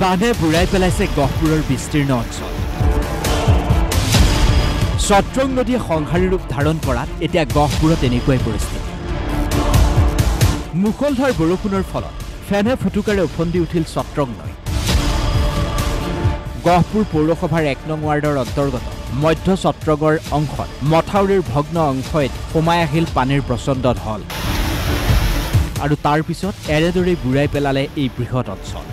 বানে বুঢ়াই পেলাইছে গহপুৰৰ বিস্তীৰ্ণ অঞ্চল। সত্ৰং নদীয়ে সংহাৰী ৰূপ ধাৰণ কৰাত এতিয়া গহপুৰত এনেকুৱাই পৰিস্থিতি। মুকলধাৰ বৰষুণৰ ফলত ফেনে ফটুকাৰে উফন্দি উঠিল সত্ৰং নৈ। গহপুৰ পৌৰসভাৰ ১ নং ৱাৰ্ডৰ অন্তৰ্গত মধ্য সত্ৰগড় অংশত মথাউৰিৰ ভগ্ন অংশত সোমাই আহিল পানীৰ প্ৰচণ্ড ঢল আৰু তাৰ পিছত এনেদৰেই বুঢ়াই পেলালে এই বৃহৎ অঞ্চল।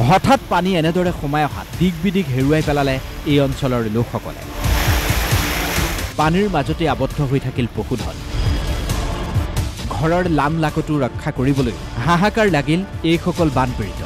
হঠাৎ পানী এনেদৰে সোমাই অহাত দিগ বিদিগ হেৰুৱাই পেলালে এই অঞ্চলৰ লোকসকলে। পানীৰ মাজতে আবদ্ধ হৈ থাকিল পশুধন। ঘৰৰ লাম লাকটো ৰক্ষা কৰিবলৈ হাহাকাৰ লাগিল এইসকল বানপীড়িত।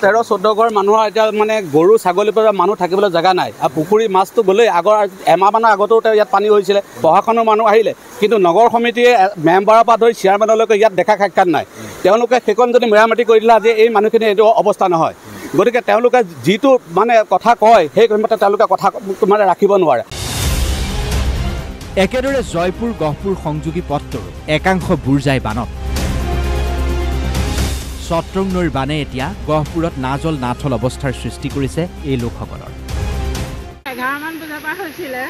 13-14 ঘৰ মানুহৰ এতিয়া মানে গৰু ছাগলীৰ পৰা মানুহ থাকিবলৈ জেগা নাই। আৰু পুখুৰী মাছটো গ'লেই আগৰ এমাহমানৰ আগতো ইয়াত পানী হৈছিলে, প্ৰশাসনৰ মানুহ আহিলে, কিন্তু নগৰ সমিতিয়ে মেম্বাৰৰ পৰা ধৰি চেয়াৰমেনলৈকে ইয়াত দেখা সাক্ষাৎ নাই। তেওঁলোকে সেইখন যদি মেৰামতি কৰি দিলে আজি এই মানুহখিনি এইটো অৱস্থা নহয়। গতিকে তেওঁলোকে যিটো মানে কথা কয় সেই মতে তেওঁলোকে কথা মানে ৰাখিব নোৱাৰে। একেদৰে জয়পুৰ গহপুৰ সংযোগী পথটোৰো একাংশ বুৰ যায় বানত। সত্ৰং নৈৰ বানে এতিয়া গহপুৰত নাজল নাথল অৱস্থাৰ সৃষ্টি কৰিছে এই লোকসকলৰ। 11 মান বজাৰ পৰা হৈছিলে,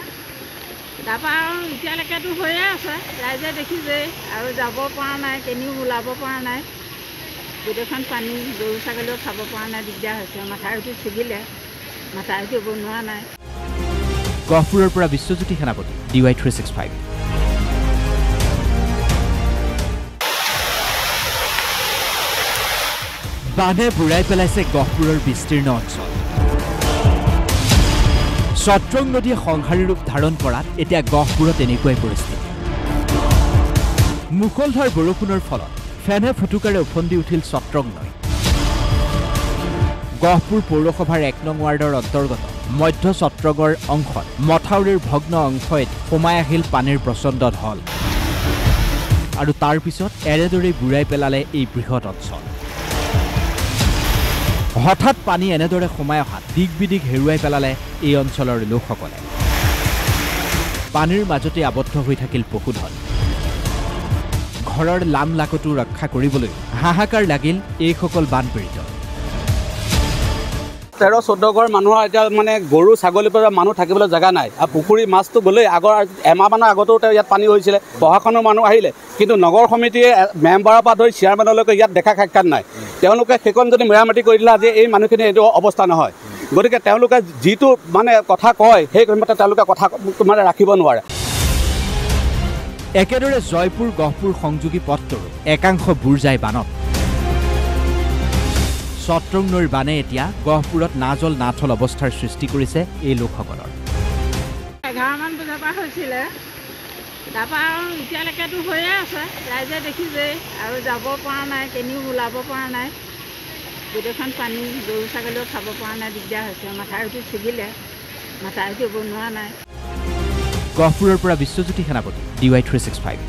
তাৰপৰা আৰু এতিয়ালৈকেতো হৈয়ে আছে। ৰাইজে দেখিছে আৰু যাব পৰা নাই, কেনিও ওলাব পৰা নাই। গোটেইখন পানী, গৰু ছাগলীও খাব পৰা নাই, দিগদাৰ হৈছে। মাথাউৰিটো ছিগিলে, মাথাউৰিটো বনোৱা নাই। গহপুৰৰ পৰা বিশ্বজ্যোতি সেনাপতি, DY 365। বানে বুঢ়াই পেলাইছে গহপুৰৰ বিস্তীৰ্ণ অঞ্চল। সত্ৰং নদীয়ে সংহাৰী ৰূপ ধাৰণ কৰাত এতিয়া গহপুৰত এনেকুৱাই পৰিস্থিতি। মুকলধাৰ বৰষুণৰ ফলত ফেনে ফটুকাৰে উফন্দি উঠিল সত্ৰং নৈ। গহপুৰ পৌৰসভাৰ ১ নং ৱাৰ্ডৰ অন্তৰ্গত মধ্য সত্ৰগড় অংশত মথাউৰিৰ ভগ্ন অংশত সোমাই আহিল পানীৰ প্ৰচণ্ড ঢল আৰু তাৰ পিছত এনেদৰেই বুঢ়াই পেলালে এই বৃহৎ অঞ্চল। হঠাৎ পানী এনেদৰে সোমাই অহাত দিগ বিদিগ হেৰুৱাই পেলালে এই অঞ্চলৰ লোকসকলে। পানীৰ মাজতে আবদ্ধ হৈ থাকিল পশুধন। ঘৰৰ লাম লাকটো ৰক্ষা কৰিবলৈ হাহাকাৰ লাগিল এইসকল বানপীড়িত। 13-14 ঘৰ মানুহৰ এতিয়া মানে গৰু ছাগলীৰ পৰা মানুহ থাকিবলৈ জেগা নাই। আৰু পুখুৰী মাছটো গ'লেই আগৰ এমাহমানৰ আগতো ইয়াত পানী হৈছিলে, প্ৰশাসনৰ মানুহ আহিলে, কিন্তু নগৰ সমিতিয়ে মেম্বাৰৰ পৰা ধৰি চেয়াৰমেনলৈকে ইয়াত দেখা সাক্ষাৎ নাই। তেওঁলোকে সেইখন যদি মেৰামতি কৰি দিলে আজি এই মানুহখিনি এইটো অৱস্থা নহয়। গতিকে তেওঁলোকে যিটো মানে কথা কয় সেই মতে তেওঁলোকে কথা মানে ৰাখিব নোৱাৰে। একেদৰে জয়পুৰ গহপুৰ সংযোগী পথটোৰো একাংশ বুৰ যায় বানত। সত্ৰং নৈৰ বানে এতিয়া গহপুৰত নাজল নাথল অৱস্থাৰ সৃষ্টি কৰিছে এই লোকসকলৰ। 11 মান বজাৰ পৰা হৈছিলে, তাৰপৰা আৰু এতিয়ালৈকেতো হৈয়ে আছে। ৰাইজে দেখিছে আৰু যাব পৰা নাই, কেনিও ওলাব পৰা নাই। গোটেইখন পানী, গৰু ছাগলীও খাব পৰা নাই, দিগদাৰ হৈছে। মাথাউৰিটো ছিগিলে, মাথাউৰিটো বনোৱা নাই। গহপুৰৰ পৰা বিশ্বজ্যোতি সেনাপতি, DY 365।